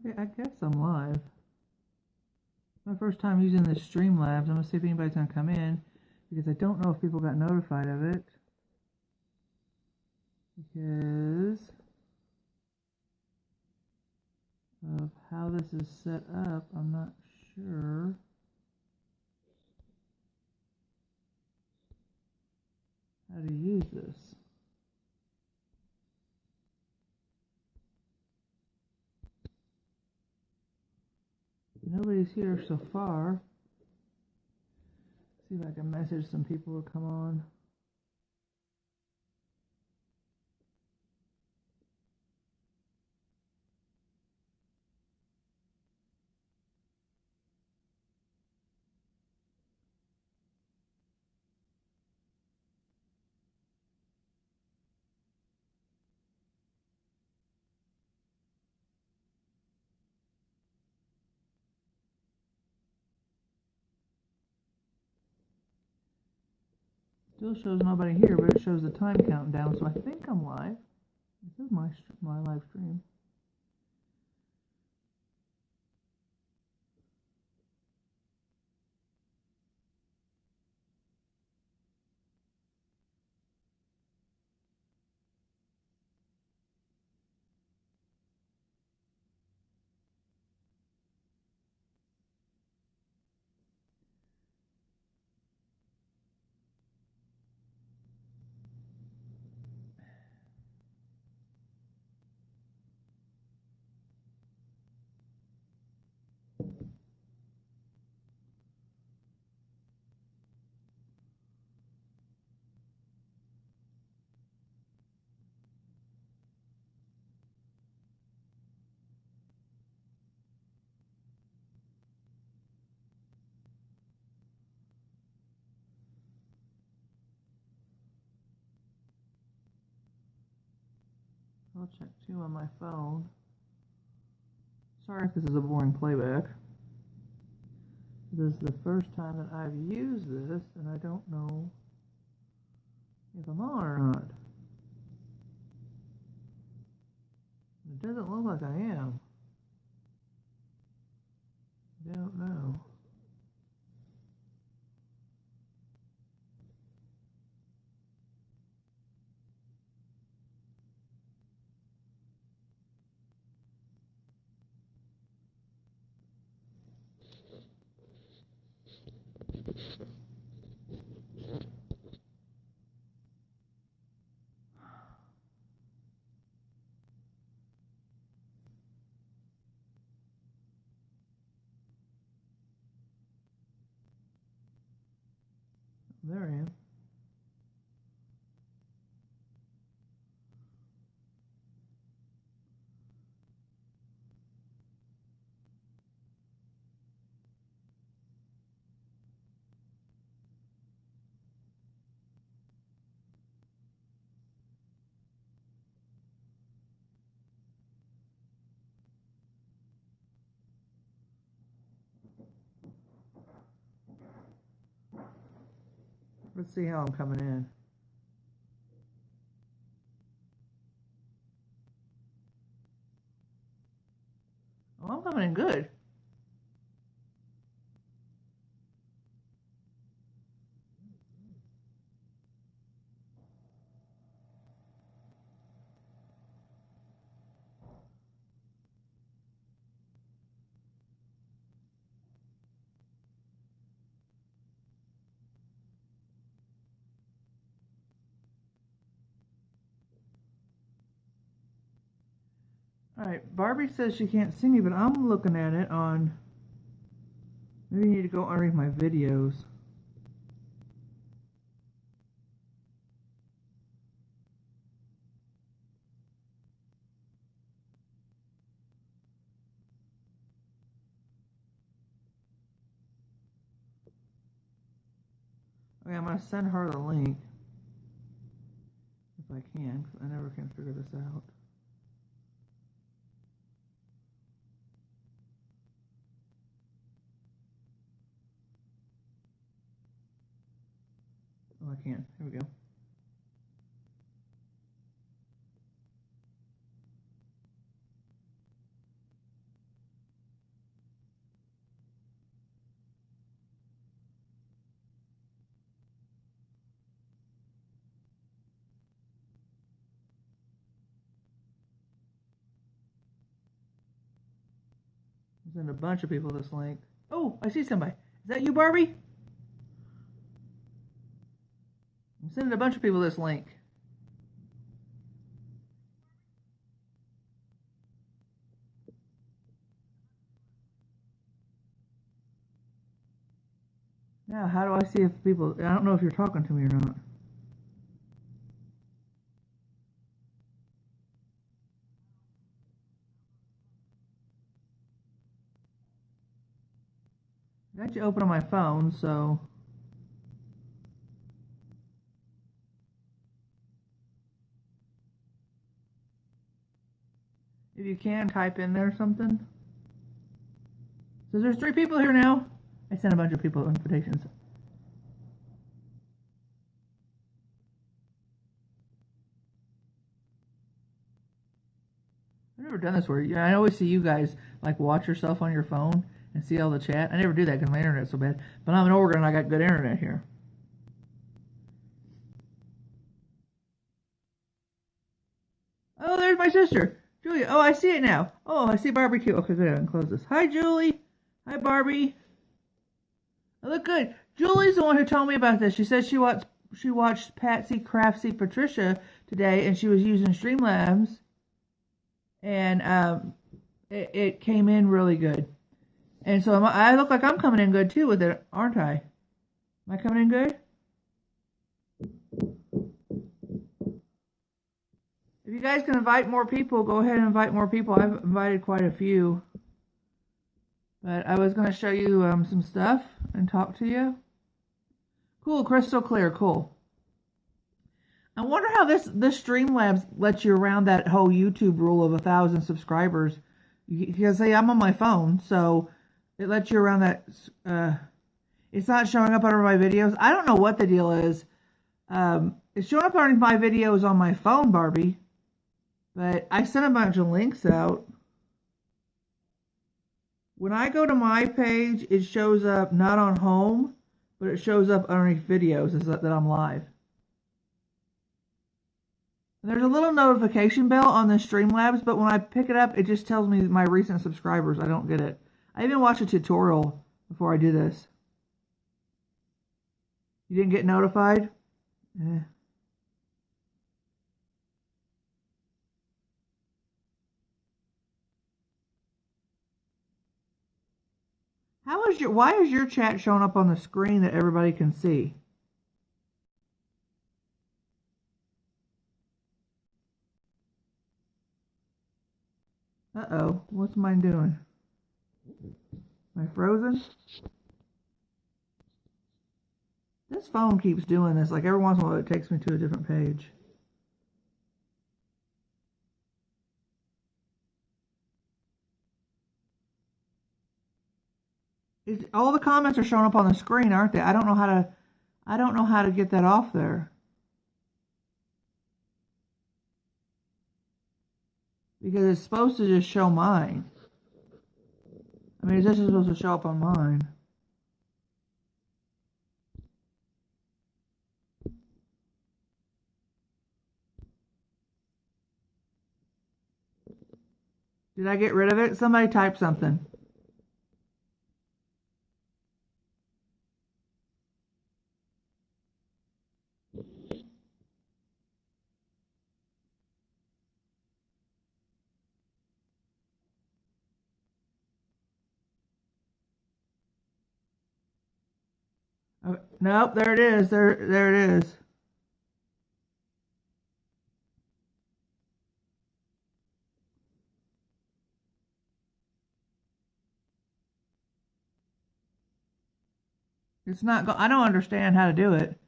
Okay, I guess I'm live. My first time using this Streamlabs. I'm gonna see if anybody's gonna come in because I don't know if people got notified of it. Because of how this is set up, I'm not sure. How to use this. Nobody's here so far. See if I can message some people to come on. Still shows nobody here, but it shows the time counting down, so I think I'm live. This is my live stream. I'll check too on my phone. Sorry if this is a boring playback. This is the first time that I've used this, and I don't know if I'm on or not. It doesn't look like I am. I don't know. There I am. Let's see how I'm coming in. Oh, I'm coming in good. Alright, Barbie says she can't see me, but I'm looking at it on... Maybe you need to go underneath my videos. Okay, I'm going to send her the link. If I can, because I never can figure this out. Oh, I can. Here we go. sending a bunch of people this link. Oh, I see somebody. Is that you, Barbie? I'm sending a bunch of people this link. Now, how do I see if people... I don't know if you're talking to me or not. I got you open on my phone, so... If you can, type in there something. So there's 3 people here now. I sent a bunch of people invitations. I've never done this where I always see you guys like watch yourself on your phone and see all the chat. I never do that because my internet's so bad. But I'm in Oregon and I got good internet here. Oh, there's my sister, Julia. Oh, I see it now. Oh, I see Barbie too. Okay, good. I can close this. Hi, Julie. Hi, Barbie. I look good. Julie's the one who told me about this. She said she watched Patsy Craftsy Patricia today, and she was using Streamlabs, and it came in really good. And so I look like I'm coming in good too with it, aren't I? Am I coming in good? If you guys can invite more people, go ahead and invite more people. I've invited quite a few. But I was going to show you some stuff and talk to you. Cool, crystal clear, cool. I wonder how this Streamlabs lets you around that whole YouTube rule of 1,000 subscribers. Because say I'm on my phone, so it lets you around that. It's not showing up under my videos. I don't know what the deal is. It's showing up under my videos on my phone, Barbie. But I sent a bunch of links out. When I go to my page, it shows up not on home, but it shows up underneath videos that I'm live. And there's a little notification bell on the Streamlabs, but when I pick it up, it just tells me my recent subscribers. I don't get it. I even watched a tutorial before I do this. You didn't get notified? Eh. Why is your chat showing up on the screen that everybody can see? Uh-oh, what's mine doing? Am I frozen? This phone keeps doing this. Like every once in a while it takes me to a different page. All the comments are showing up on the screen, aren't they? I don't know how to get that off there. Because it's supposed to just show mine. I mean, this is supposed to show up on mine. Did I get rid of it? Somebody type something. Oh, nope, there it is. There it is. It's not. I don't understand how to do it.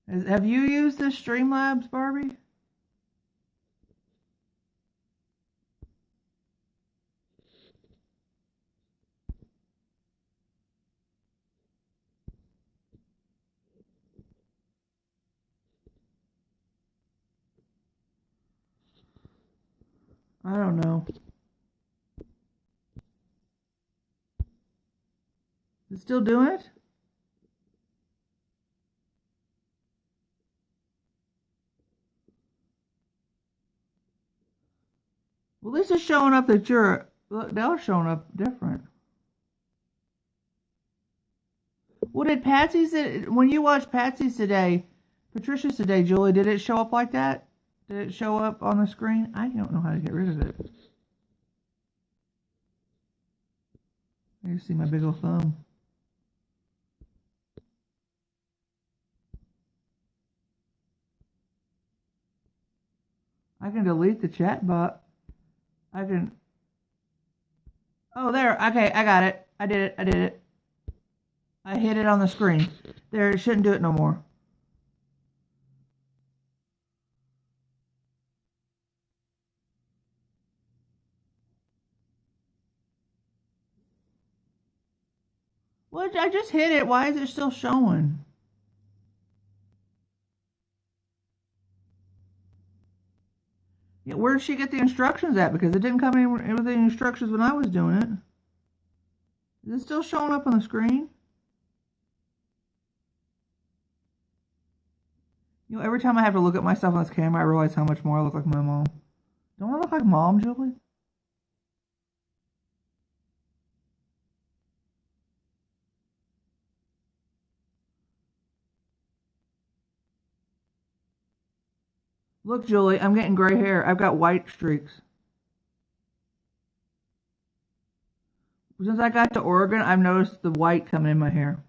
Have you used this Streamlabs, Barbie? I don't know. Is it still doing it? Well, this is showing up that you're Look, that was showing up different. Well, did Patsy's, when you watched Patsy's today, Patricia's today, Julie, did it show up like that? Did it show up on the screen? I don't know how to get rid of it. You see my big old thumb. I can delete the chat bot. I can. Oh, there. Okay, I got it. I did it. I hit it on the screen. There, it shouldn't do it no more. What? I just hit it. Why is it still showing? Yeah, where did she get the instructions at? Because it didn't come in with the instructions when I was doing it. Is it still showing up on the screen? You know, every time I have to look at myself on this camera, I realize how much more I look like my mom. Don't I look like Mom, Julie? Look, Julie, I'm getting gray hair. I've got white streaks. Since I got to Oregon, I've noticed the white coming in my hair.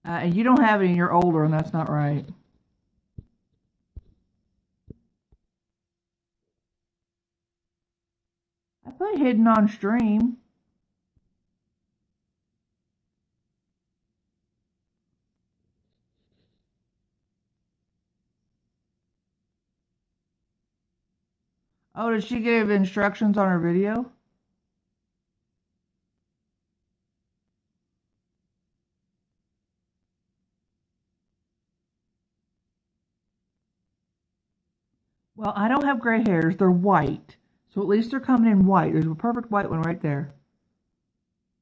And you don't have it and you're older, and that's not right. I put hidden on stream. Oh, did she give instructions on her video? Well, I don't have gray hairs. They're white. So at least they're coming in white. There's a perfect white one right there.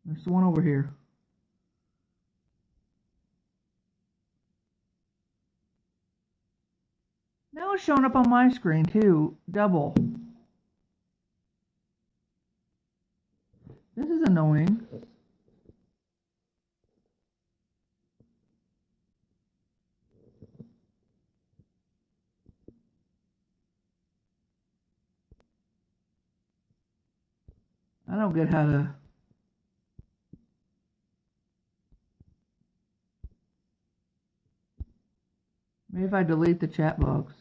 There's the one over here. Now it's showing up on my screen too. Double. This is annoying. I don't get how to... Maybe if I delete the chat box.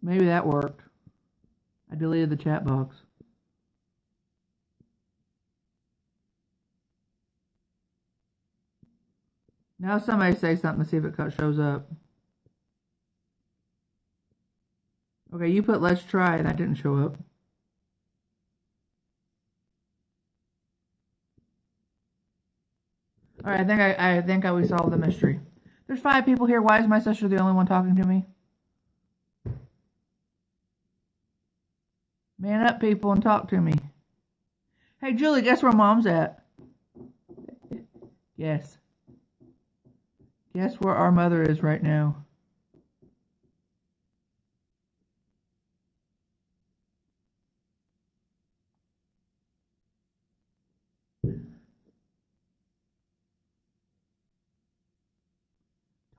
Maybe that worked. I deleted the chat box. Now somebody say something to see if it shows up. Okay, you put let's try and that didn't show up. Alright, I think we solved the mystery. There's 5 people here. Why is my sister the only one talking to me? Man up, people, and talk to me. Hey, Julie, guess where Mom's at? Yes. Guess where our mother is right now?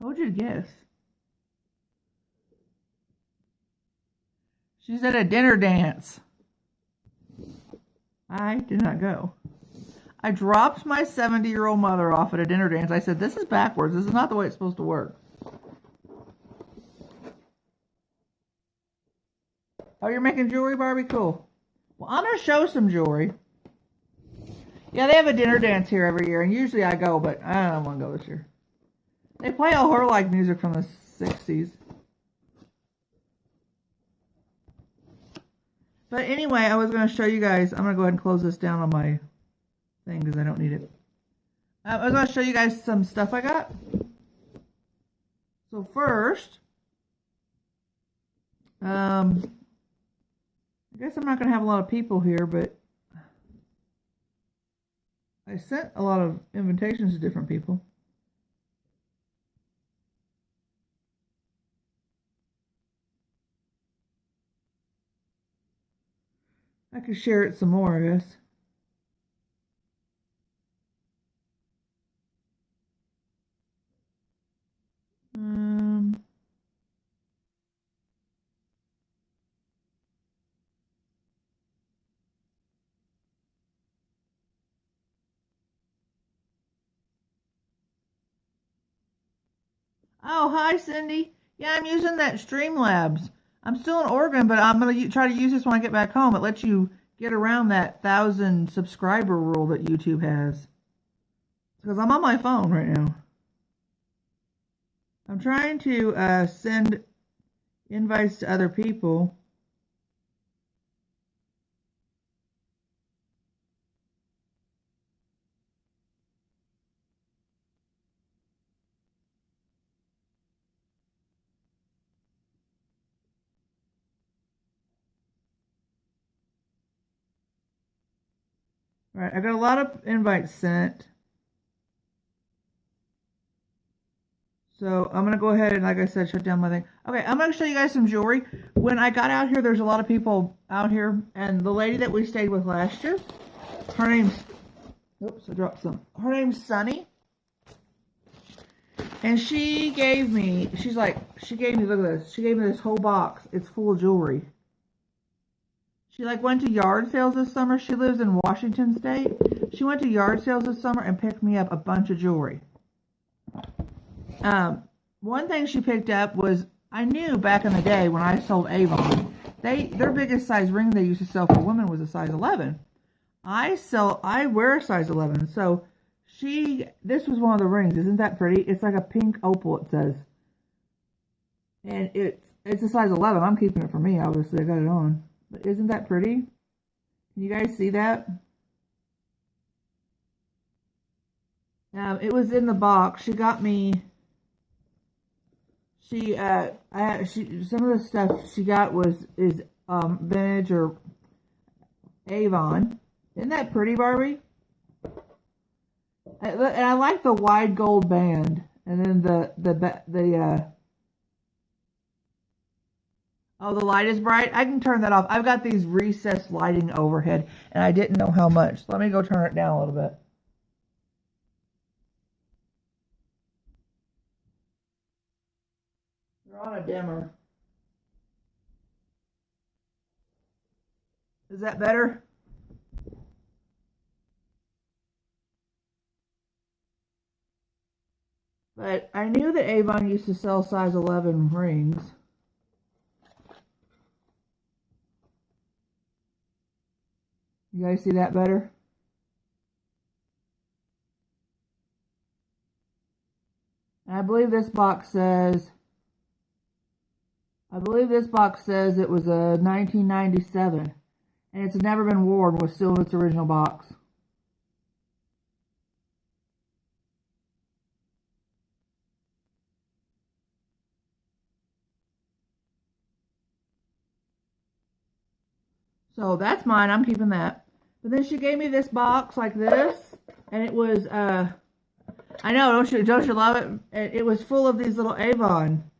Told you to guess. She's at a dinner dance. I did not go. I dropped my 70-year-old mother off at a dinner dance. I said, this is backwards. This is not the way it's supposed to work. Oh, you're making jewelry, Barbie? Cool. Well, I'm going to show some jewelry. Yeah, they have a dinner dance here every year, and usually I go, but I don't want to go this year. They play a horror-like music from the 60s. But anyway, I was going to show you guys. I'm going to go ahead and close this down on my thing because I don't need it. I was going to show you guys some stuff I got. So first, I guess I'm not going to have a lot of people here, but I sent a lot of invitations to different people. I could share it some more, I guess. Um, oh, hi, Cindy. Yeah, I'm using that Streamlabs. I'm still in Oregon, but I'm going to try to use this when I get back home. It lets you get around that 1,000 subscriber rule that YouTube has. Because I'm on my phone right now. I'm trying to send invites to other people. All right, I got a lot of invites sent. So I'm going to go ahead and, like I said, shut down my thing. Okay, I'm going to show you guys some jewelry. When I got out here, there's a lot of people out here. And the lady that we stayed with last year, her name's, oops, I dropped some. Her name's Sunny. And she gave me, look at this. She gave me this whole box. It's full of jewelry. She went to yard sales this summer. She lives in Washington State. She went to yard sales this summer and picked me up a bunch of jewelry. One thing she picked up was, I knew back in the day when I sold Avon, their biggest size ring they used to sell for women was a size 11. I wear a size 11, so this was one of the rings. Isn't that pretty? It's like a pink opal, it says. And it's a size 11. I'm keeping it for me, obviously. I got it on. But isn't that pretty? Can you guys see that? It was in the box. She got me. Some of the stuff she got is vintage or Avon. Isn't that pretty, Barbie? And I like the wide gold band, and then the oh, the light is bright. I can turn that off. I've got these recessed lighting overhead, and I didn't know how much. Let me go turn it down a little bit. They're on a dimmer. Is that better? But I knew that Avon used to sell size 11 rings. You guys see that better? And I believe this box says it was a 1997, and it's never been worn, was still in its original box. So that's mine. I'm keeping that. But then she gave me this box like this, and it was I know, don't you love it? It was full of these little Avon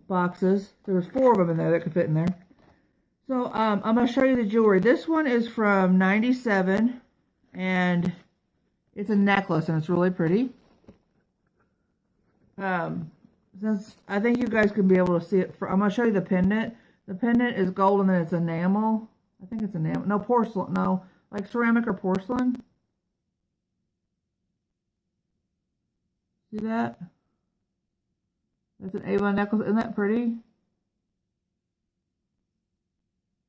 boxes. There was 4 of them in there that could fit in there. So I'm going to show you the jewelry. This one is from 97, and it's a necklace, and it's really pretty. Since I think you guys can be able to see it, I'm going to show you the pendant. The pendant is gold, and then it's enamel. I think it's enamel. No, porcelain. No, like ceramic or porcelain. See that? That's an Avon necklace. Isn't that pretty?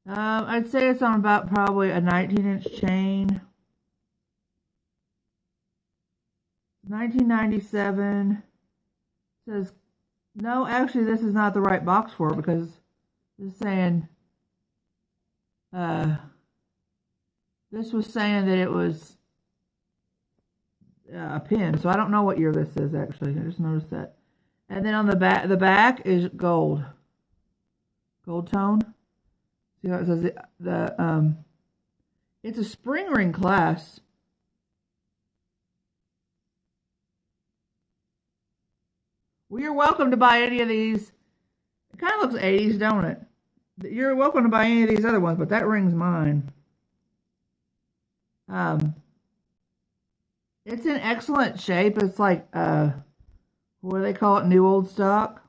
I'd say it's on about probably a 19-inch chain. 1997. Says, no, actually, this is not the right box for it because it's saying, this was saying that it was a pin. So I don't know what year this is, actually. I just noticed that. And then on the back is gold. Gold tone. See how it says it's a spring ring class. Well, you're welcome to buy any of these. It kind of looks 80s, don't it? You're welcome to buy any of these other ones, but that ring's mine. Um, it's in excellent shape. It's like, what do they call it? New old stock.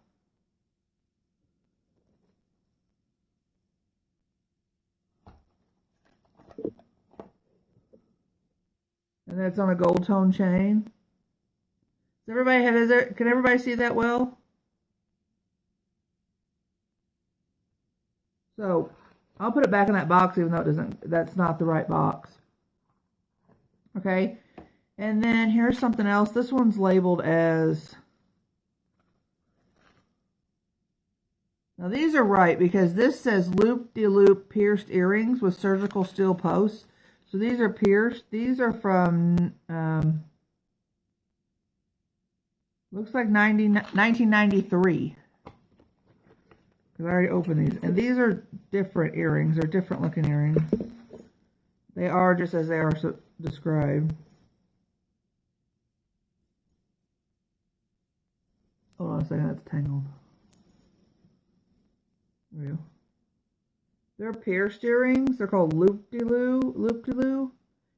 And that's on a gold tone chain. Does everybody have, can everybody see that well? So I'll put it back in that box even though it doesn't, that's not the right box. Okay. And then here's something else. This one's labeled as, now these are right because this says loop-de-loop pierced earrings with surgical steel posts. So these are pierced. These are from, looks like 1993. Because I already opened these. And these are different earrings. They're different looking earrings. They are just as they are described. Hold on a second, that's tangled. There we go. They're pierced earrings. They're called loop-de-loo. Loop-de-loo.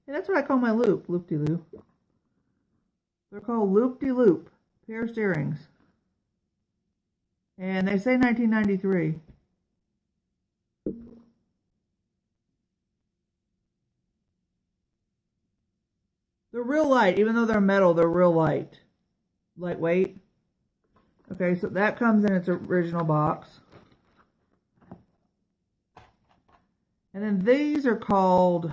Yeah, that's what I call my loop. Loop-de-loo. They're called loop-de-loop. Pierced earrings. And they say 1993. They're real light. Even though they're metal, they're real light. Lightweight. Okay, so that comes in its original box. And then these are called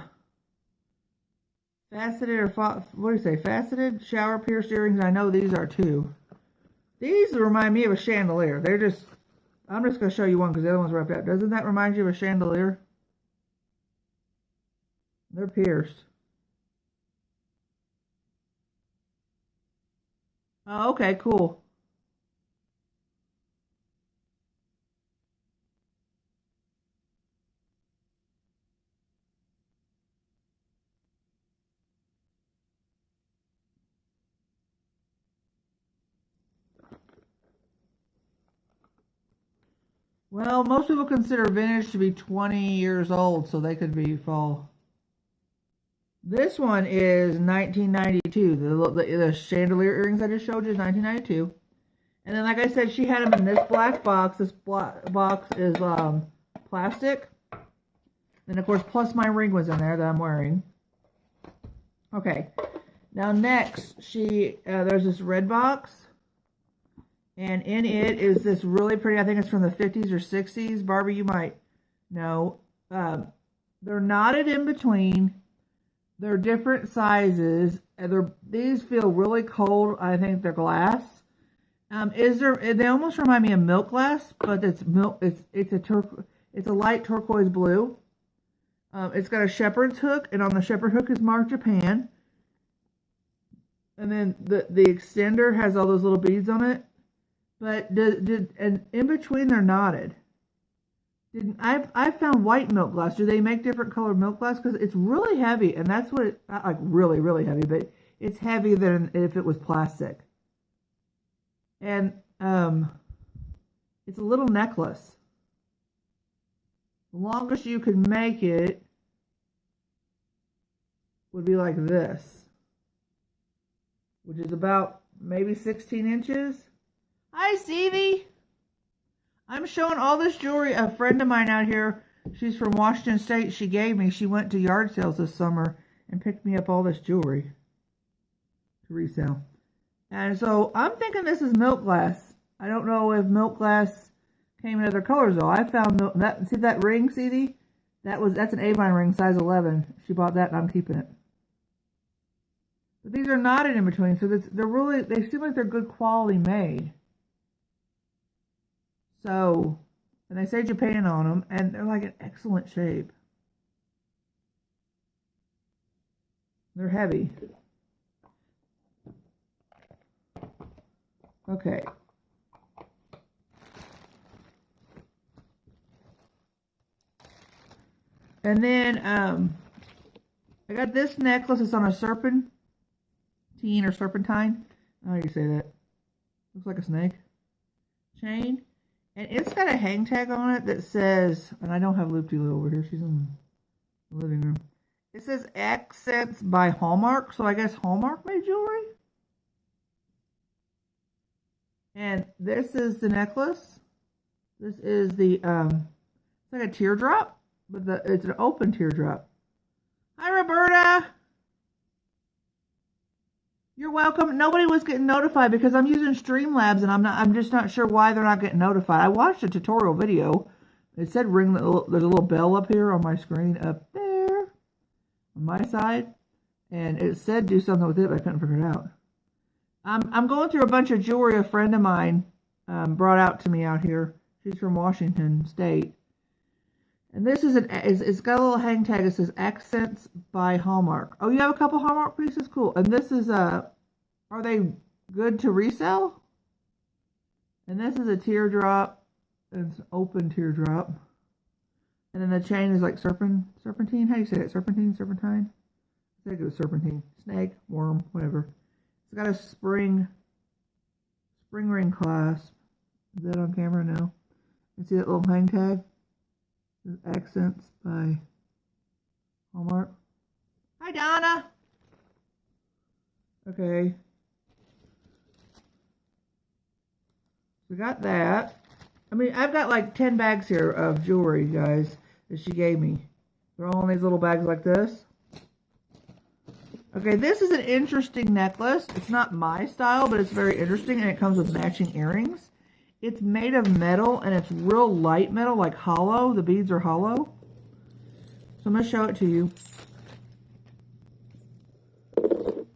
faceted, or what do you say? Faceted shower pierced earrings. I know these are too. These remind me of a chandelier. They're just, I'm just going to show you one because the other one's wrapped up. Doesn't that remind you of a chandelier? They're pierced. Oh, okay, cool. Well, most people consider vintage to be 20 years old, so they could be fall. This one is 1992. The chandelier earrings I just showed you is 1992. And then, like I said, she had them in this black box. This black box is plastic. And, of course, plus my ring was in there that I'm wearing. Okay. Now, next, there's this red box. And in it is this really pretty, I think it's from the 50s or 60s. Barbie, you might know. They're knotted in between. They're different sizes. These feel really cold. I think they're glass. They almost remind me of milk glass, but it's milk. It's a light turquoise blue. It's got a shepherd's hook, and on the shepherd hook is marked Japan. And then the extender has all those little beads on it. But and in between they're knotted. I found white milk glass. Do they make different colored milk glass? Because it's really heavy, and that's what not like really, really heavy, but it's heavier than if it was plastic. And it's a little necklace. The longest you could make it would be like this, which is about maybe 16 inches. Hi, Stevie. I'm showing all this jewelry. A friend of mine out here, she's from Washington State, she gave me. She went to yard sales this summer and picked me up all this jewelry to resell. And so I'm thinking this is milk glass. I don't know if milk glass came in other colors though. I found see that ring, Stevie? That's an Avon ring, size 11. She bought that and I'm keeping it. But these are knotted in between, so they seem like they're good quality made. So, and they say Japan on them, and they're like in excellent shape. They're heavy. Okay. And then, I got this necklace. It's on a serpentine or serpentine. How do you say that? Looks like a snake. Chain. And it's got a hang tag on it that says, and I don't have Loop-de-Loo over here. She's in the living room. It says Accents by Hallmark, so I guess Hallmark made jewelry. And this is the necklace. This is the it's like a teardrop, but it's an open teardrop. Hi, Roberta. You're welcome. Nobody was getting notified because I'm using Streamlabs and I'm just not sure why they're not getting notified. I watched a tutorial video. It said ring there's a little bell up here on my screen up there on my side. And it said do something with it, but I couldn't figure it out. I'm going through a bunch of jewelry a friend of mine brought out to me out here. She's from Washington State. And this is it's got a little hang tag. It says Accents by Hallmark. Oh, you have a couple Hallmark pieces? Cool. And this is are they good to resell? And this is a teardrop. It's an open teardrop. And then the chain is like serpentine. How do you say it? Serpentine? I think it was serpentine. Snake, worm, whatever. It's got a spring ring clasp. Is that on camera? No. You see that little hang tag? Accents by Hallmark. Hi, Donna. Okay. We got that. I mean, I've got like 10 bags here of jewelry, guys, that she gave me. They're all in these little bags like this. Okay, this is an interesting necklace. It's not my style, but it's very interesting, and it comes with matching earrings. It's made of metal, and it's real light metal, like hollow. The beads are hollow. So I'm going to show it to you.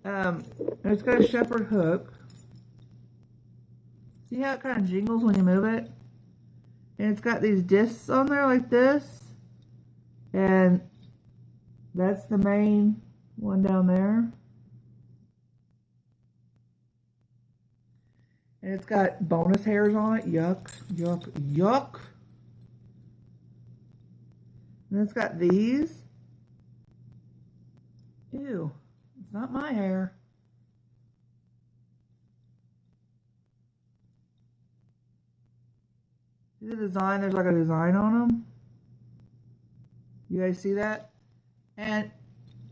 And it's got a shepherd hook. See how it kind of jingles when you move it? And it's got these discs on there like this. And that's the main one down there. And it's got bonus hairs on it. Yuck, yuck, yuck. And it's got these. Ew, it's not my hair. See the design? There's like a design on them. You guys see that? And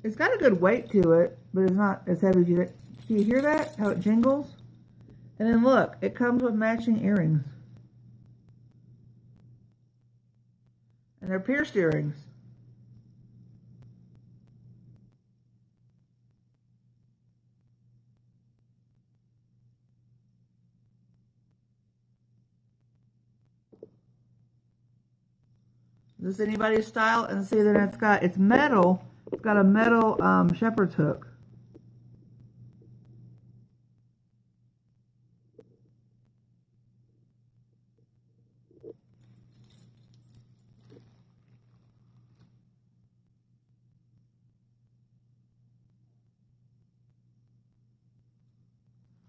it's got a good weight to it, but it's not as heavy as you think. Do you hear that? How it jingles? And then look, it comes with matching earrings. And they're pierced earrings. Is this anybody's style? And see that it's metal. It's got a metal shepherd's hook.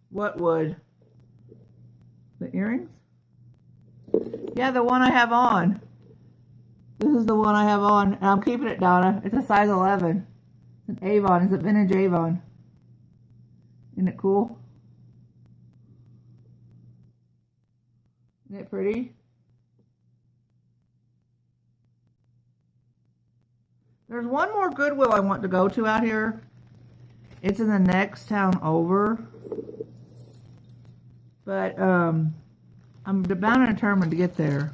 What would? The earrings? Yeah, the one I have on. This is the one I have on, and I'm keeping it, Donna. It's a size 11. It's an Avon. It's a vintage Avon. Isn't it cool? Isn't it pretty? There's one more Goodwill I want to go to out here. It's in the next town over. But I'm bound and determined to get there.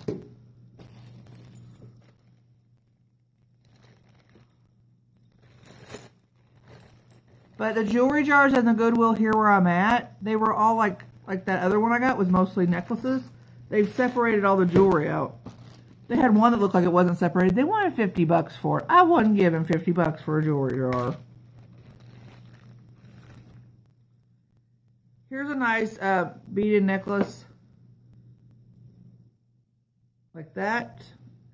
But the jewelry jars in the Goodwill here where I'm at, they were all like that other one I got was mostly necklaces. They've separated all the jewelry out. They had one that looked like it wasn't separated. They wanted $50 for it. I wasn't giving $50 for a jewelry jar. Here's a nice beaded necklace. Like that.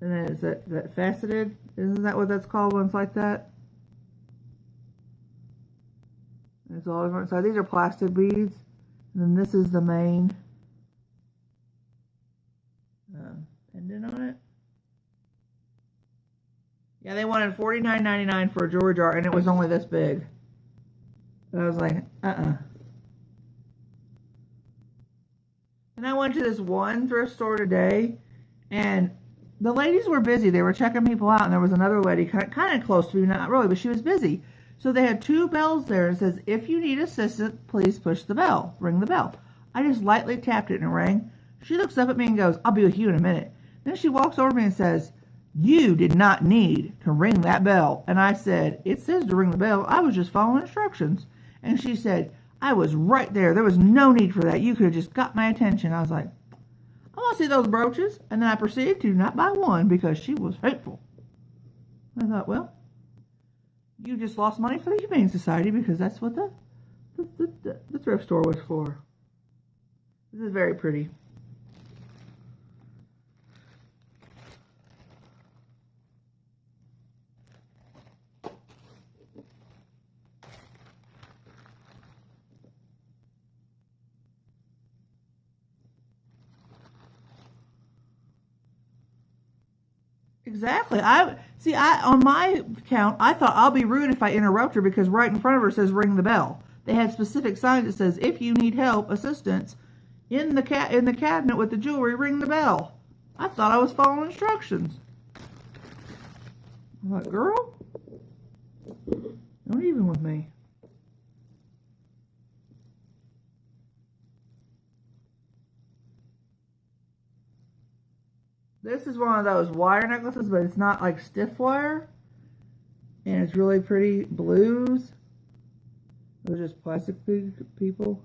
And then is that faceted? Isn't that what that's called when it's like that? It's all different. So these are plastic beads. And then this is the main pendant on it. Yeah, they wanted $49.99 for a jewelry jar, and it was only this big. So I was like, And I went to this one thrift store today, and the ladies were busy. They were checking people out, and there was another lady kind of close to me, not really, but she was busy. So they had 2 bells there. It says, if you need assistance, please push the bell. Ring the bell. I just lightly tapped it and it rang. She looks up at me and goes, I'll be with you in a minute. Then she walks over to me and says, you did not need to ring that bell. And I said, it says to ring the bell. I was just following instructions. And she said, I was right there. There was no need for that. You could have just got my attention. I was like, I want to see those brooches. And then I proceeded to not buy one because she was hateful. I thought, well, you just lost money for the Humane Society because that's what the thrift store was for. This is very pretty. Exactly. On my account, I thought I'll be rude if I interrupt her because right in front of her says ring the bell. They had specific signs that says if you need help, assistance in the cabinet with the jewelry, ring the bell. I thought I was following instructions. I'm like, girl, don't even with me. This is one of those wire necklaces, but it's not like stiff wire. And it's really pretty blues. Those are just plastic people.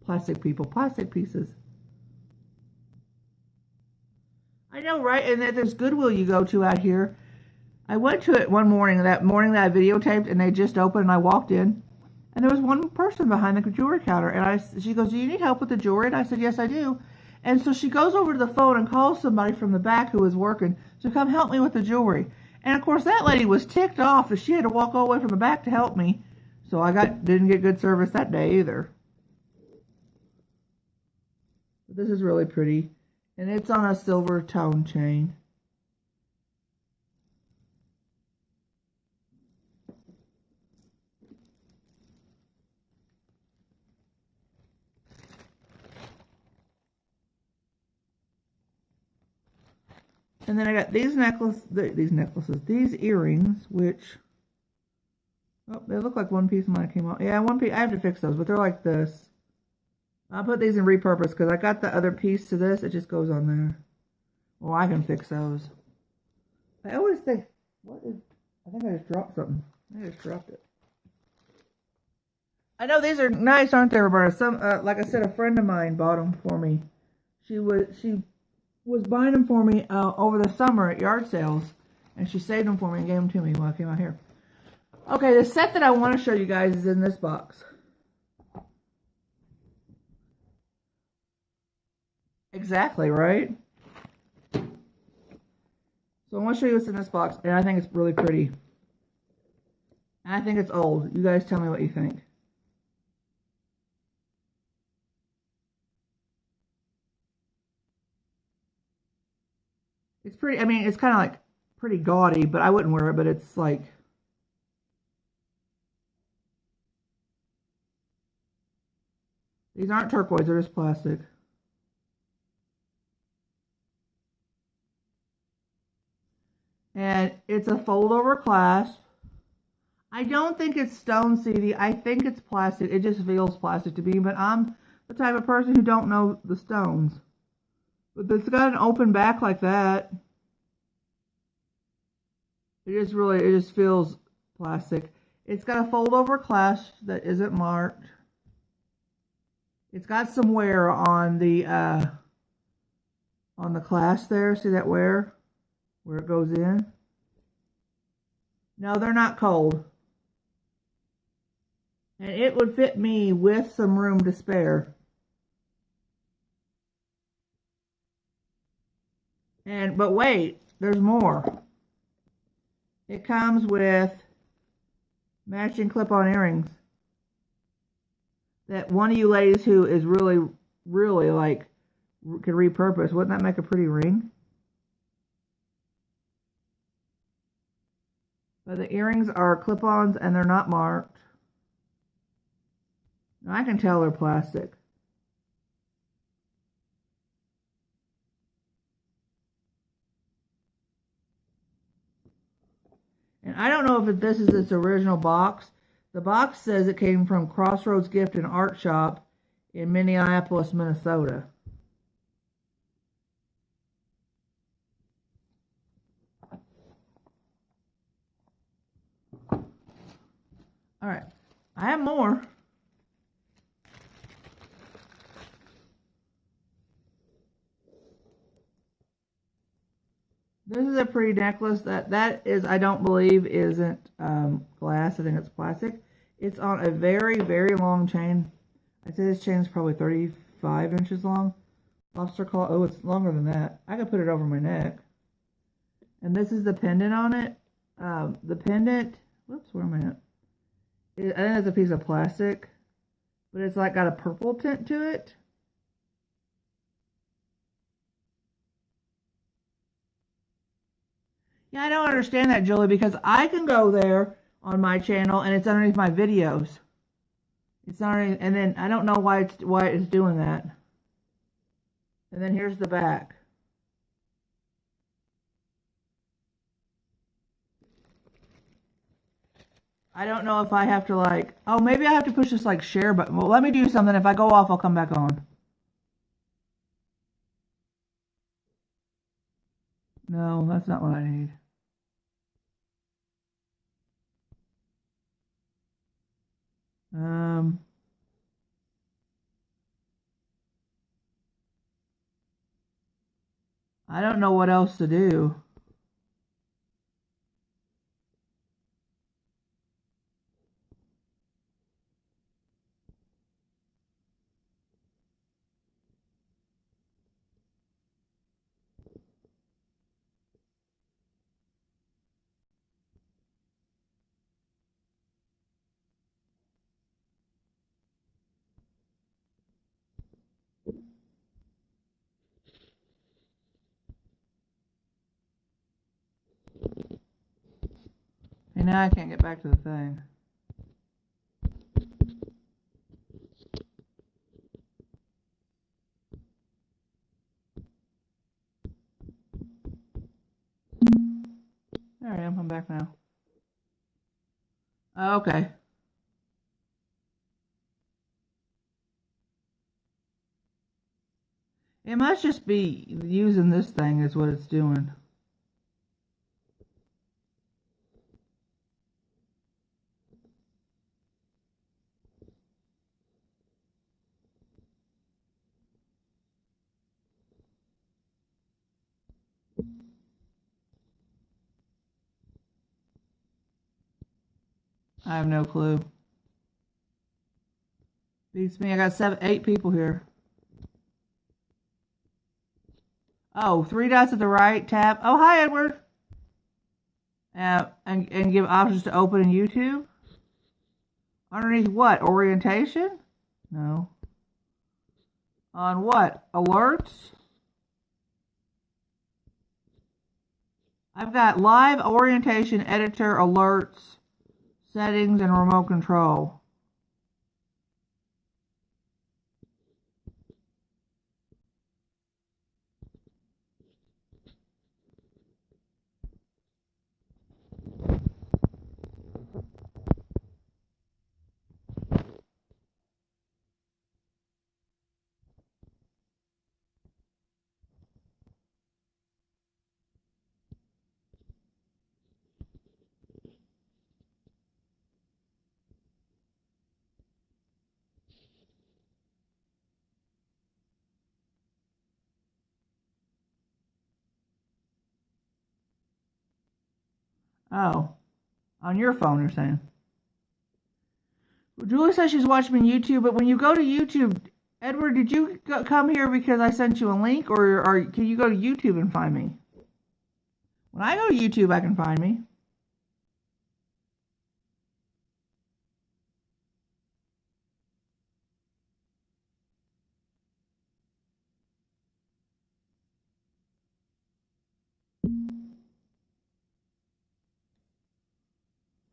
Plastic pieces. I know, right? And there's Goodwill you go to out here. I went to it one morning, that I videotaped, and they just opened, and I walked in. And there was one person behind the jewelry counter. And she goes, do you need help with the jewelry? And I said, yes, I do. And so she goes over to the phone and calls somebody from the back who was working to come help me with the jewelry. And of course that lady was ticked off that she had to walk all the way from the back to help me. So I didn't get good service that day either. But this is really pretty. And it's on a silver tone chain. And then I got these earrings, which, oh, they look like one piece might have came off. Yeah, one piece, I have to fix those, but they're like this. I'll put these in repurpose because I got the other piece to this. It just goes on there. Well, I can fix those. I always think, I think I just dropped something. I just dropped it. I know these are nice, aren't they, Roberta? Like I said, a friend of mine bought them for me. She was buying them for me over the summer at yard sales, and she saved them for me and gave them to me when I came out here. Okay, the set that I want to show you guys is in this box. Exactly, right? So I want to show you what's in this box, and I think it's really pretty. And I think it's old. You guys tell me what you think. It's pretty, I mean, it's kind of like pretty gaudy, but I wouldn't wear it, but it's like, these aren't turquoise, they're just plastic. And it's a fold over clasp. I don't think it's stone seedy. I think it's plastic. It just feels plastic to me, but I'm the type of person who don't know the stones. But it's got an open back like that. It just feels plastic. It's got a fold over clasp that isn't marked. It's got some wear on the clasp there. See that wear? Where it goes in? No, they're not cold. And it would fit me with some room to spare. But wait, there's more. It comes with matching clip-on earrings. That one of you ladies who is really, really like, could repurpose. Wouldn't that make a pretty ring? But the earrings are clip-ons and they're not marked. Now I can tell they're plastic. I don't know if this is its original box. The box says it came from Crossroads Gift and Art Shop in Minneapolis, Minnesota. Alright, I have more. This is a pretty necklace. That is, I don't believe, isn't glass. I think it's plastic. It's on a very, very long chain. I'd say this chain is probably 35 inches long. Lobster claw. Oh, it's longer than that. I could put it over my neck. And this is the pendant on it. The pendant. Whoops, where am I at? I think it's a piece of plastic, but it's like got a purple tint to it. Yeah, I don't understand that, Julie, because I can go there on my channel and it's underneath my videos. It's not, and then I don't know why it's doing that. And then here's the back. I don't know if I have to like, oh, maybe I have to push this like share button. Well, let me do something. If I go off, I'll come back on. No, that's not what I need. I don't know what else to do. And now I can't get back to the thing. There I am. I'm back now. Okay. It must just be using this thing is what it's doing. I have no clue. Beats me. I got 8 people here. Oh, 3 dots at the right, tap. Oh, hi, Edward. And give options to open in YouTube. Underneath what? Orientation? No. On what? Alerts? I've got live orientation, editor, alerts, settings, and remote control. Oh, on your phone, you're saying. Well, Julie says she's watching me on YouTube, but when you go to YouTube, Edward, did you come here because I sent you a link, or can you go to YouTube and find me? When I go to YouTube, I can find me.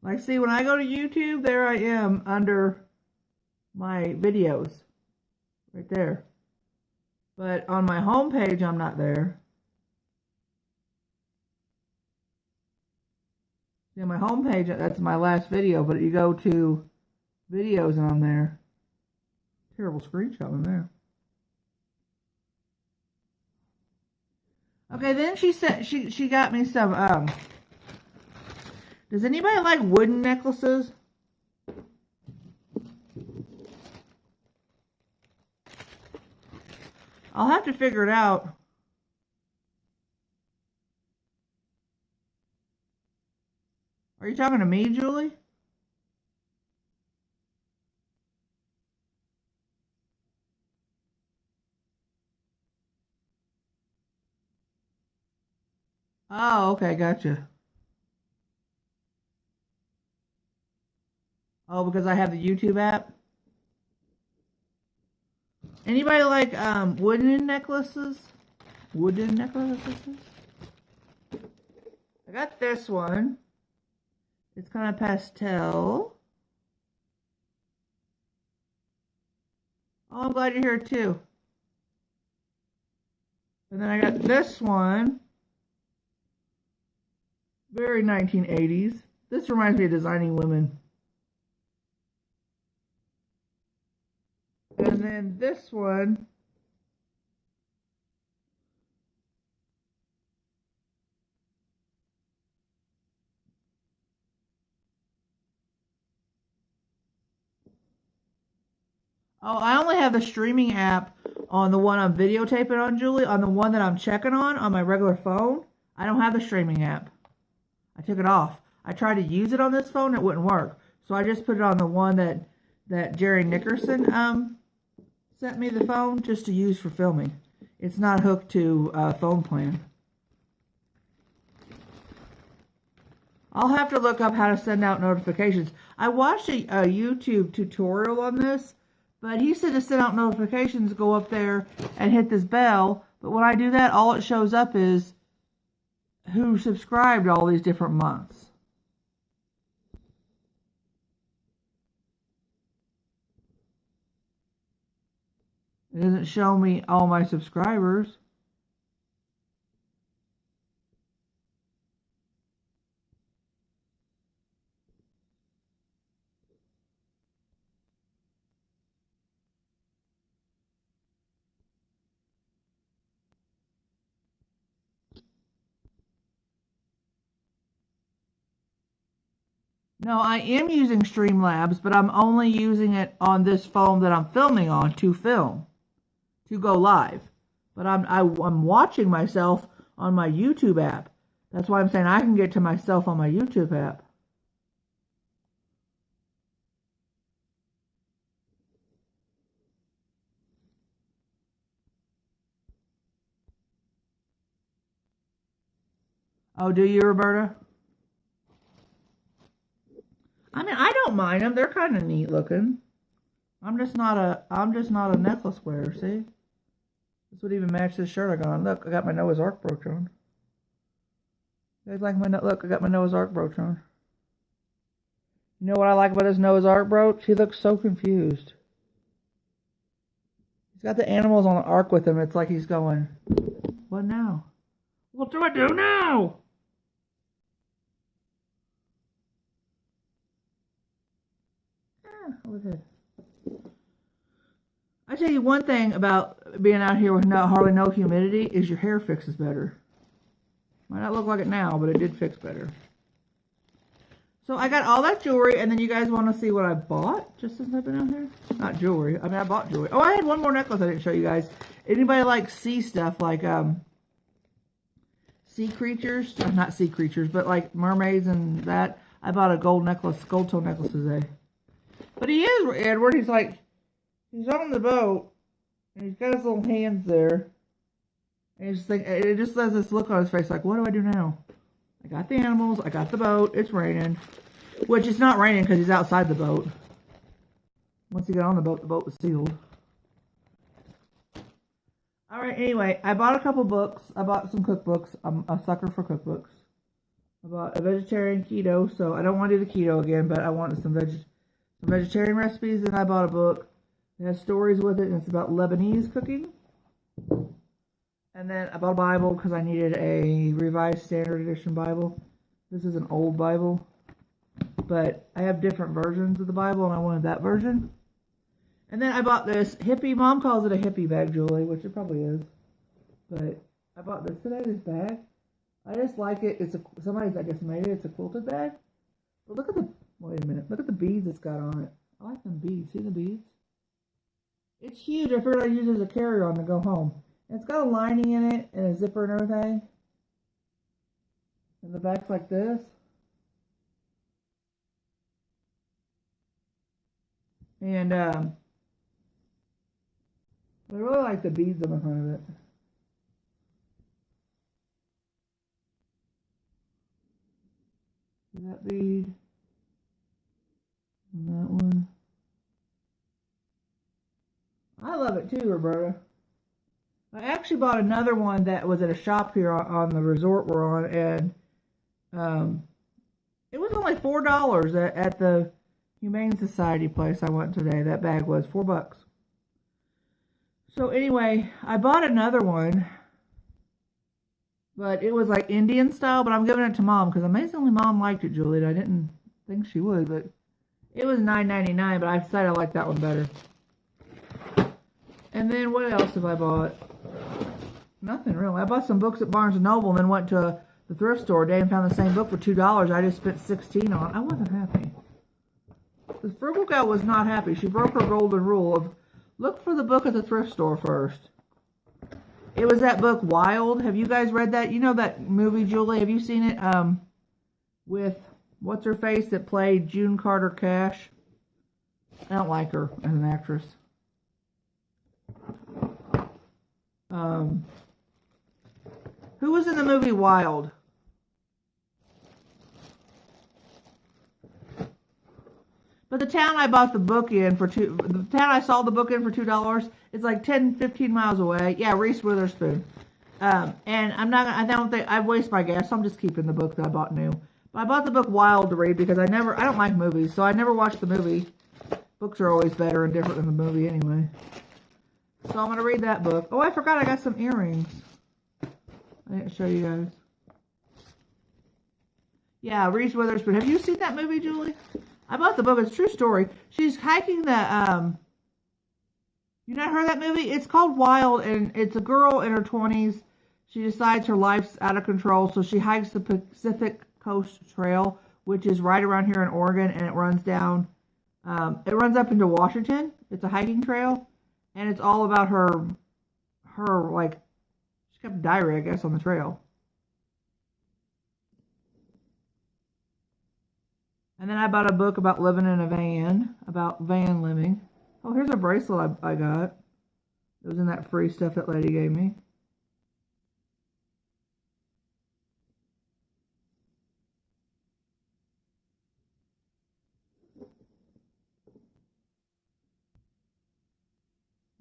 Like, see, when I go to YouTube, there I am under my videos. Right there. But on my home page, I'm not there. See, on my homepage, that's my last video, but you go to videos and I'm there. Terrible screenshot in there. Okay, then she said she got me some, does anybody like wooden necklaces? I'll have to figure it out. Are you talking to me, Julie? Oh, okay, gotcha. Oh, because I have the YouTube app? Anybody like wooden necklaces? Wooden necklaces? I got this one. It's kind of pastel. Oh, I'm glad you're here too. And then I got this one. Very 1980s. This reminds me of Designing Women. And then this one. Oh, I only have the streaming app on the one I'm videotaping on, Julie. On the one that I'm checking on my regular phone, I don't have the streaming app. I took it off. I tried to use it on this phone, it wouldn't work. So I just put it on the one that Jerry Nickerson sent me the phone just to use for filming. It's not hooked to phone plan. I'll have to look up how to send out notifications. I watched a YouTube tutorial on this, but he said to send out notifications, go up there and hit this bell. But when I do that, all it shows up is who subscribed all these different months. It doesn't show me all my subscribers. No, I am using Streamlabs, but I'm only using it on this phone that I'm filming on to film, to go live. But I'm watching myself on my YouTube app. That's why I'm saying I can get to myself on my YouTube app. Oh, do you, Roberta? I mean, I don't mind them. They're kind of neat looking. I'm just not a necklace wearer, see? This would even match this shirt I got on. Look, I got my Noah's Ark brooch on. You guys like my, look, I got my Noah's Ark brooch on. You know what I like about this Noah's Ark brooch? He looks so confused. He's got the animals on the ark with him. It's like he's going, what now? What do I do now? Look at it. I tell you one thing about being out here with hardly no humidity is your hair fixes better. Might not look like it now, but it did fix better. So I got all that jewelry, and then you guys want to see what I bought just since I've been out here? Not jewelry. I mean, I bought jewelry. Oh, I had one more necklace I didn't show you guys. Anybody like sea stuff, like sea creatures? Not sea creatures, but like mermaids and that. I bought a gold necklace, gold toe necklace today. But he is, Edward. He's like, he's on the boat, and he's got his little hands there. And he's like, it just has this look on his face like, what do I do now? I got the animals, I got the boat, it's raining. Which it's not raining because he's outside the boat. Once he got on the boat was sealed. Alright, anyway, I bought a couple books. I bought some cookbooks. I'm a sucker for cookbooks. I bought a vegetarian keto, so I don't want to do the keto again, but I wanted some vegetarian recipes, and I bought a book. It has stories with it, and it's about Lebanese cooking. And then I bought a Bible because I needed a Revised Standard Edition Bible. This is an old Bible, but I have different versions of the Bible, and I wanted that version. And then I bought this hippie. Mom calls it a hippie bag, Julie, which it probably is. But I bought this today, this bag. I just like it. Somebody's, I guess, made it. It's a quilted bag. But look at wait a minute. Look at the beads it's got on it. I like them beads. See the beads? It's huge. I figured I'd use it as a carry-on to go home. And it's got a lining in it and a zipper and everything. And the back's like this. And I really like the beads on the front of it. See that bead? And that one. I love it too, Roberta. I actually bought another one that was at a shop here on the resort we're on, and it was only $4 at the Humane Society place I went today. That bag was $4. So anyway, I bought another one, but it was like Indian style, but I'm giving it to Mom because amazingly Mom liked it, Juliet. I didn't think she would, but it was $9.99, but I decided I like that one better. And then what else have I bought? Nothing really. I bought some books at Barnes & Noble and then went to the thrift store today and found the same book for $2. I just spent $16 on it. I wasn't happy. The frugal gal was not happy. She broke her golden rule of look for the book at the thrift store first. It was that book Wild. Have you guys read that? You know that movie, Julie? Have you seen it? With what's her face that played June Carter Cash? I don't like her as an actress. Who was in the movie Wild? But the town I bought the book in for the town I saw the book in for $2, it's like 10, 15 miles away. Yeah, Reese Witherspoon. And I don't think I'd waste my gas, so I'm just keeping the book that I bought new. But I bought the book Wild to read because I don't like movies, so I never watched the movie. Books are always better and different than the movie anyway. So I'm going to read that book. Oh, I forgot I got some earrings. I didn't show you guys. Yeah, Reese Witherspoon. Have you seen that movie, Julie? I bought the book. It's a true story. She's hiking the, you not heard that movie? It's called Wild, and it's a girl in her 20s. She decides her life's out of control, so she hikes the Pacific Coast Trail, which is right around here in Oregon, and it runs down, it runs up into Washington. It's a hiking trail, and it's all about her, like, she kept a diary, I guess, on the trail. And then I bought a book about living in a van, about van living. Oh, here's a bracelet I got. It was in that free stuff that lady gave me.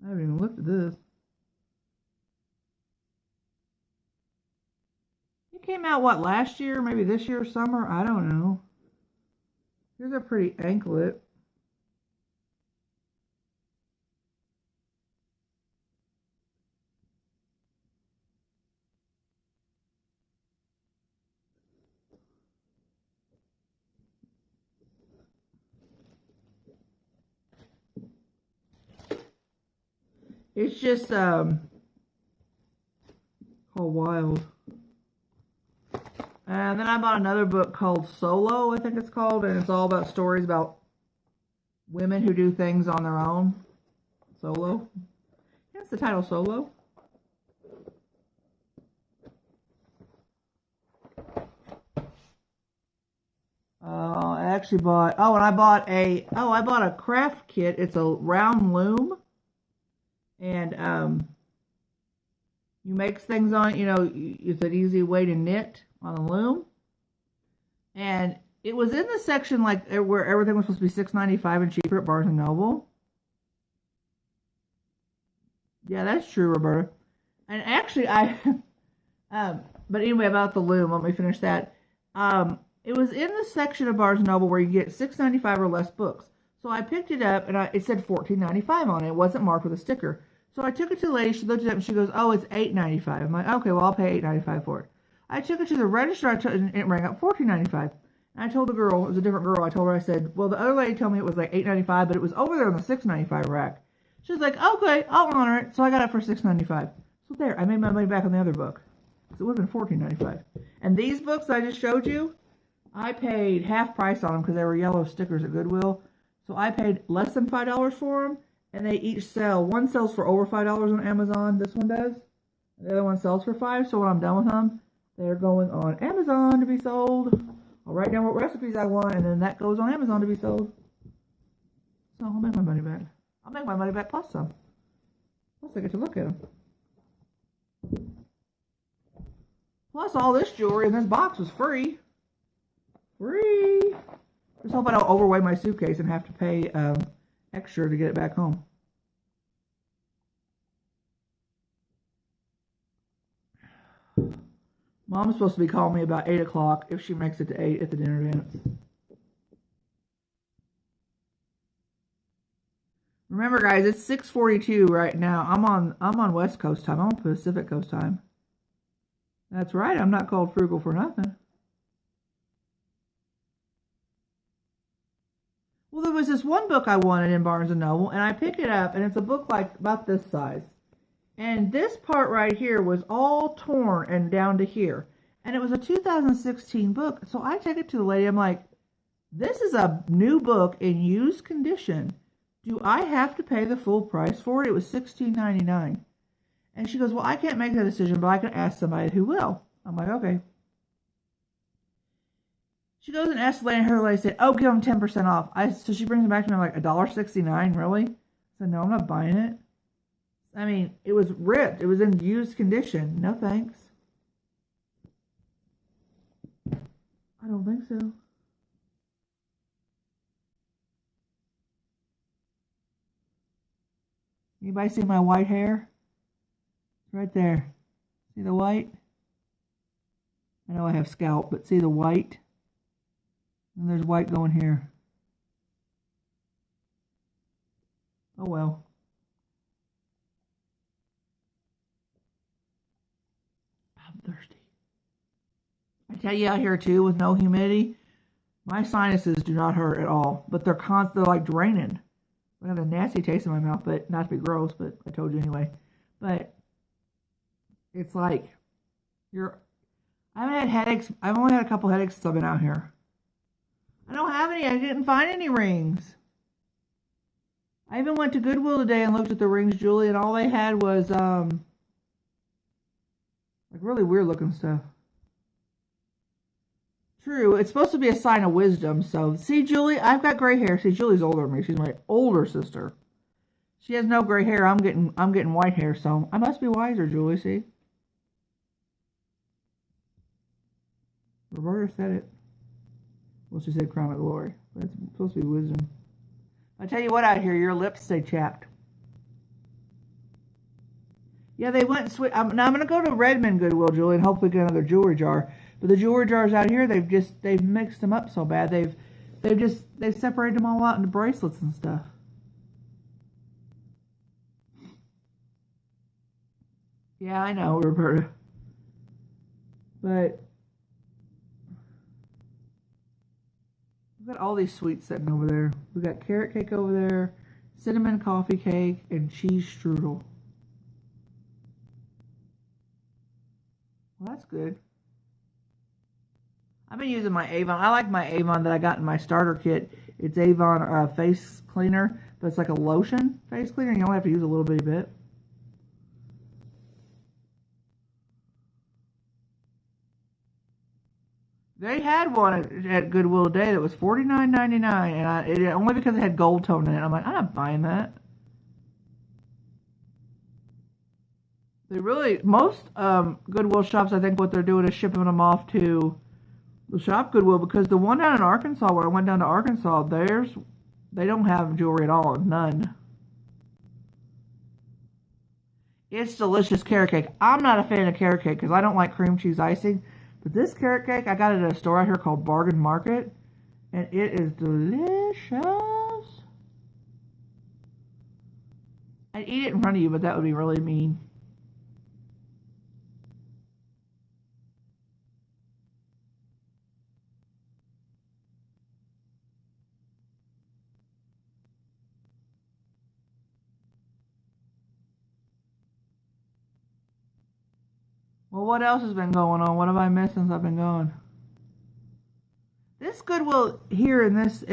I haven't even looked at this. It came out, what, last year? Maybe this year, summer? I don't know. Here's a pretty anklet. It's just called Wild. And then I bought another book called Solo, I think it's called, and it's all about stories about women who do things on their own. Solo. That's the title, Solo. I actually bought, I bought a craft kit. It's a round loom. And you make things on, it's an easy way to knit on a loom. And it was in the section like where everything was supposed to be $6.95 and cheaper at Barnes & Noble. Yeah, that's true, Roberta. And actually but anyway, about the loom, let me finish that. It was in the section of Barnes & Noble where you get $6.95 or less books. So I picked it up and it said $14.95 on it. It wasn't marked with a sticker. So I took it to the lady, she looked it up and she goes, oh, it's $8.95. I'm like, okay, well, I'll pay $8.95 for it. I took it to the register. And it rang up $14.95. And I told the girl, it was a different girl. I told her, I said, well, the other lady told me it was like $8.95, but it was over there on the $6.95 rack. She was like, okay, I'll honor it. So I got it for $6.95. So there, I made my money back on the other book. So it would have been $14.95. And these books I just showed you, I paid half price on them because they were yellow stickers at Goodwill. So I paid less than $5 for them. And they each sell. One sells for over $5 on Amazon. This one does. The other one sells for $5. So when I'm done with them, they're going on Amazon to be sold. I'll write down what recipes I want, and then that goes on Amazon to be sold. So I'll make my money back. I'll make my money back plus some. Plus I get to look at them. Plus all this jewelry in this box was free. Free! Just hope I don't overweigh my suitcase and have to pay extra to get it back home. Mom's supposed to be calling me about 8 o'clock if she makes it to 8 at the dinner dance. Remember, guys, it's 6:42 right now. I'm on West Coast time. I'm on Pacific Coast time. That's right. I'm not called frugal for nothing. Well, there was this one book I wanted in Barnes & Noble, and I pick it up, and it's a book like about this size. And this part right here was all torn and down to here. And it was a 2016 book. So I take it to the lady. I'm like, this is a new book in used condition. Do I have to pay the full price for it? It was $16.99. And she goes, well, I can't make that decision, but I can ask somebody who will. I'm like, okay. She goes and asks the lady, and her lady said, oh, give them 10% off. So she brings it back to me. I'm like, $1.69, really? I said, no, I'm not buying it. I mean, it was ripped. It was in used condition. No thanks. I don't think so. Anybody see my white hair? It's right there. See the white? I know I have scalp, but see the white? And there's white going here. Oh well. I'm thirsty. I tell you, out here too, with no humidity, my sinuses do not hurt at all, but they're like draining. I have a nasty taste in my mouth, but not to be gross, but I told you anyway. But it's like I haven't had headaches. I've only had a couple headaches since I've been out here. I don't have any. I didn't find any rings. I even went to Goodwill today and looked at the rings, Julie, and all they had was like really weird looking stuff. True, it's supposed to be a sign of wisdom. So, see, Julie, I've got gray hair. See, Julie's older than me. She's my older sister. She has no gray hair. I'm getting white hair, so I must be wiser, Julie. See, Roberta said it. Well, she said crown of glory. But it's supposed to be wisdom. I tell you what, out here, your lips stay chapped. Yeah, they went and switched. Now I'm going to go to Redmond Goodwill, Julie, and hopefully get another jewelry jar. But the jewelry jars out here, they've mixed them up so bad. They've separated them all out into bracelets and stuff. Yeah, I know, Roberta. But we've got all these sweets sitting over there. We got carrot cake over there, cinnamon coffee cake, and cheese strudel. Well, that's good. I've been using my Avon. I like my Avon that I got in my starter kit. It's Avon face cleaner, but it's like a lotion face cleaner. You only have to use a little bitty bit. They had one at Goodwill today that was $49.99, and only because it had gold tone in it. I'm like, I'm not buying that. They really, most Goodwill shops, I think what they're doing is shipping them off to the shop Goodwill, because the one down in Arkansas, where I went down to Arkansas, they don't have jewelry at all, none. It's delicious carrot cake. I'm not a fan of carrot cake because I don't like cream cheese icing, but this carrot cake, I got it at a store out here called Bargain Market, and it is delicious. I'd eat it in front of you, but that would be really mean. Well, what else has been going on? What have I missed since I've been gone? This Goodwill here in this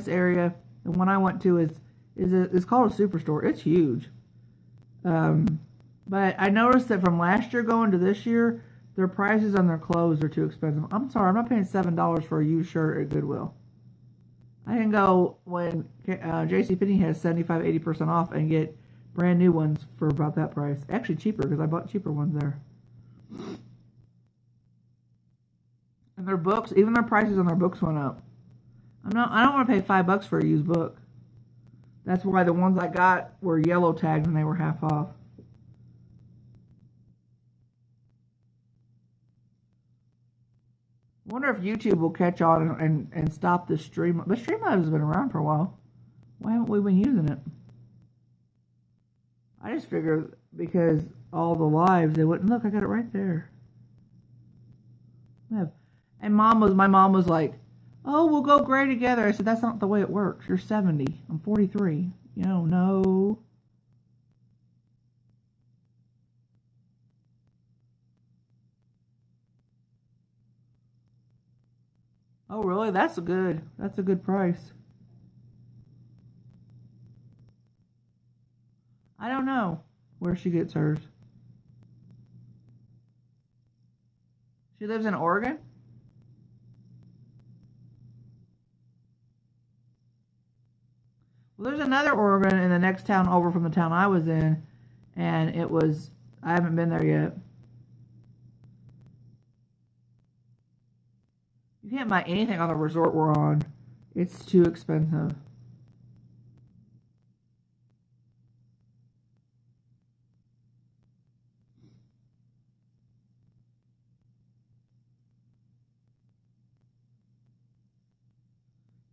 area, the one I went to is called a superstore. It's huge. But I noticed that from last year going to this year, their prices on their clothes are too expensive. I'm sorry, I'm not paying $7 for a used shirt at Goodwill. I can go when JCPenney has 75-80% off and get brand new ones for about that price. Actually cheaper because I bought cheaper ones there. And their books, even their prices on their books went up. I don't want to pay $5 for a used book. That's why the ones I got were yellow tagged and they were half off. I wonder if YouTube will catch on and stop this stream. But Streamlabs has been around for a while. Why haven't we been using it? I just figured because all the lives, they wouldn't look. I got it right there. And my mom was like, "Oh, we'll go gray together." I said, "That's not the way it works. You're 70. I'm 43. You know, no." Oh, really? That's a good price. I don't know where she gets hers. She lives in Oregon? Well, there's another Oregon in the next town over from the town I was in, and I haven't been there yet. You can't buy anything on the resort we're on. It's too expensive.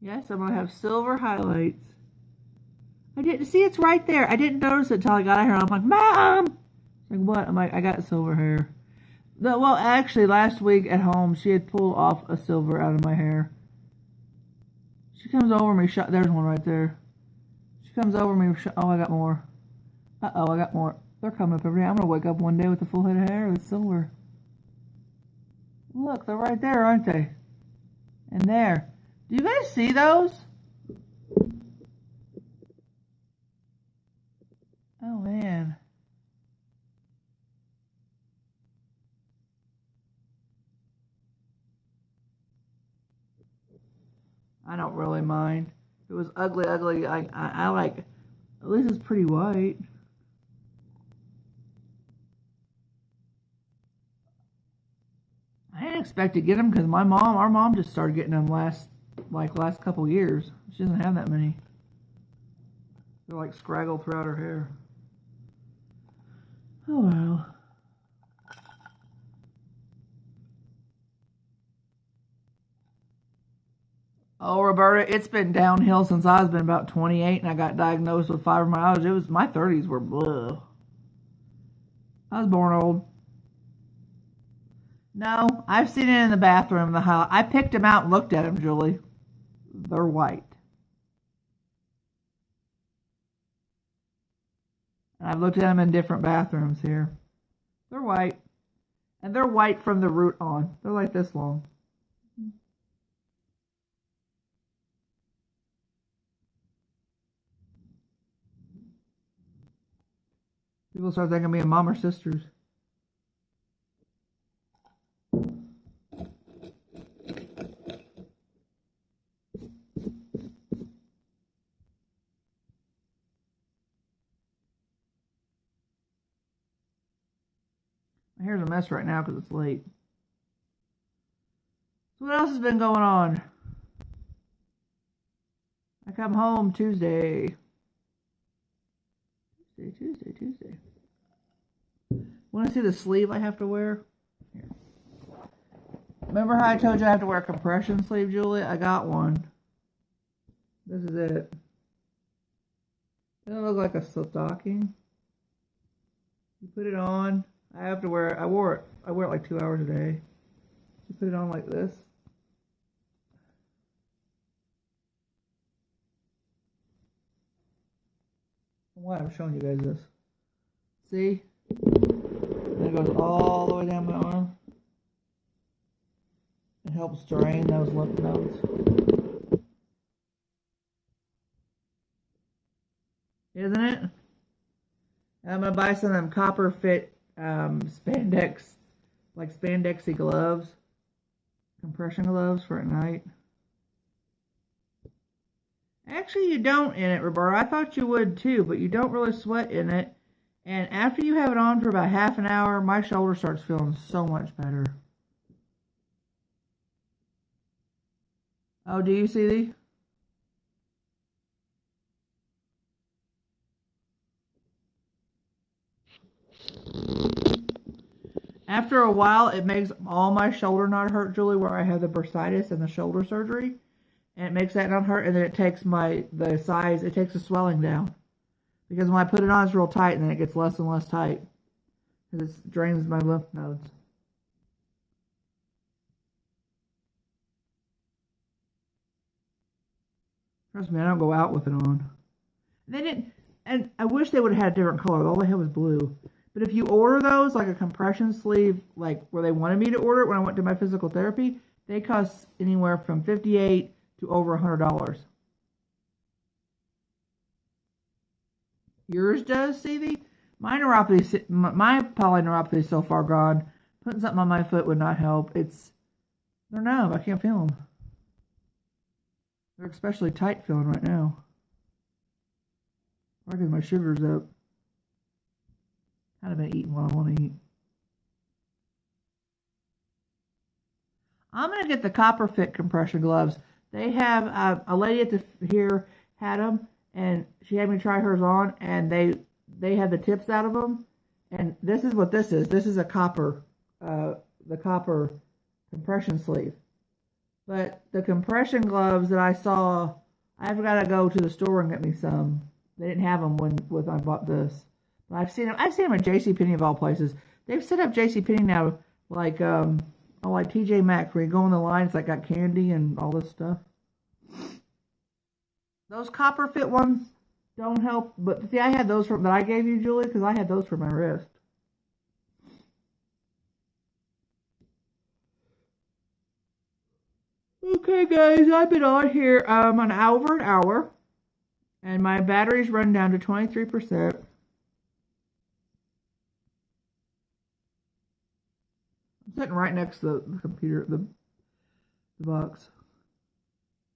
Yes, I'm gonna have silver highlights. I didn't see it's right there. I didn't notice it until I got here. I'm like, "Mom!" She's like, "What?" I'm like, "I got silver hair." Well, actually, last week at home, she had pulled off a silver out of my hair. She comes over me. There's one right there. She comes over me. Oh, I got more. Uh-oh, I got more. They're coming up every day. I'm gonna wake up one day with a full head of hair with silver. Look, they're right there, aren't they? And there. Do you guys see those? Oh, man. I don't really mind. If it was ugly, ugly. I like. At least it's pretty white. I didn't expect to get them because our mom just started getting them last couple years. She doesn't have that many. They're like scraggled throughout her hair. Oh well. Oh, Roberta, it's been downhill since I've been about 28 and I got diagnosed with fibromyalgia. My 30s were blah. I was born old. No, I've seen it in the bathroom. I picked them out and looked at them, Julie. They're white. And I've looked at them in different bathrooms here. They're white. And they're white from the root on. They're like this long. People start thinking me and mom are sisters. My hair's a mess right now because it's late. So what else has been going on? I come home Tuesday. Tuesday. Want to see the sleeve I have to wear? Here. Remember how I told you I have to wear a compression sleeve, Julie? I got one. This is it. Doesn't it look like a stocking? You put it on. I wear it like 2 hours a day. You put it on like this. Why I'm showing you guys this. See? I'm gonna goes all the way down my arm. It helps drain those lymph nodes. Isn't it? I'm going to buy some of them copper fit spandex, like spandexy gloves, compression gloves for at night. Actually, you don't in it, Roberta. I thought you would too, but you don't really sweat in it. And after you have it on for about half an hour, my shoulder starts feeling so much better. Oh, do you see these? After a while, it makes all my shoulder not hurt, Julie, where I have the bursitis and the shoulder surgery. And it makes that not hurt, and then it takes it takes the swelling down. Because when I put it on, it's real tight, and then it gets less and less tight. Because it drains my lymph nodes. Trust me, I don't go out with it on. And I wish they would have had a different color. All they had was blue. But if you order those, like a compression sleeve, like where they wanted me to order it when I went to my physical therapy, they cost anywhere from $58 to over $100. Yours does, Stevie? My polyneuropathy is so far gone. Putting something on my foot would not help. They're numb. I can't feel them. They're especially tight feeling right now. Probably because my sugar's up. Kind of been eating what I want to eat. I'm going to get the Copper Fit compression gloves. They have a lady at here had them, and she had me try hers on, and they had the tips out of them. And this is what this is. This is the copper compression sleeve. But the compression gloves that I saw, I've got to go to the store and get me some. They didn't have them when I bought this. But I've seen them at JCPenney of all places. They've set up JCPenney now like TJ Maxx, where you go in the line, it's like got candy and all this stuff. Those Copper Fit ones don't help, but see, I had those that I gave you, Julie, because I had those for my wrist. Okay, guys, I've been on here over an hour, and my battery's run down to 23%. I'm sitting right next to the computer, the box.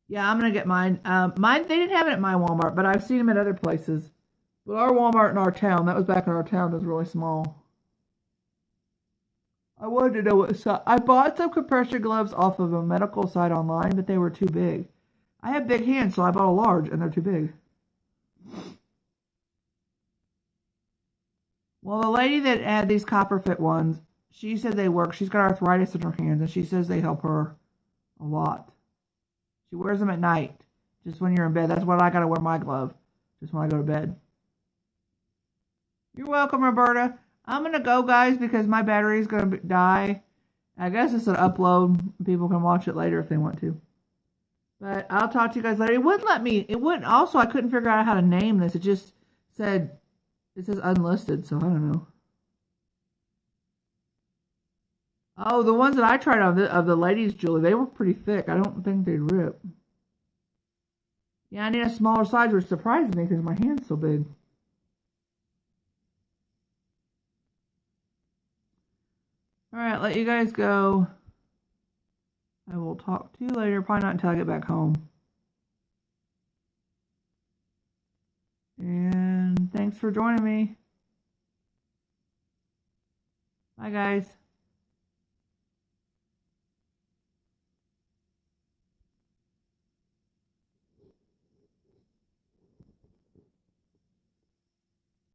Yeah, I'm gonna get mine. They didn't have it at my Walmart, but I've seen them at other places. But our Walmart in our town, that was back in our town, was really small. I wanted to know what size. I bought some compression gloves off of a medical site online, but they were too big. I have big hands, so I bought a large, and they're too big. Well, the lady that had these Copper Fit ones, she said they work. She's got arthritis in her hands, and she says they help her a lot. She wears them at night, just when you're in bed. That's when I gotta wear my glove, just when I go to bed. You're welcome, Roberta. I'm gonna go, guys, because my battery's gonna die. I guess it's an upload. People can watch it later if they want to. But I'll talk to you guys later. It wouldn't, also, I couldn't figure out how to name this. It just says unlisted, so I don't know. Oh, the ones that I tried of the ladies, Julie, they were pretty thick. I don't think they'd rip. Yeah, I need a smaller size, which surprised me because my hand's so big. Alright, let you guys go. I will talk to you later. Probably not until I get back home. And thanks for joining me. Bye, guys.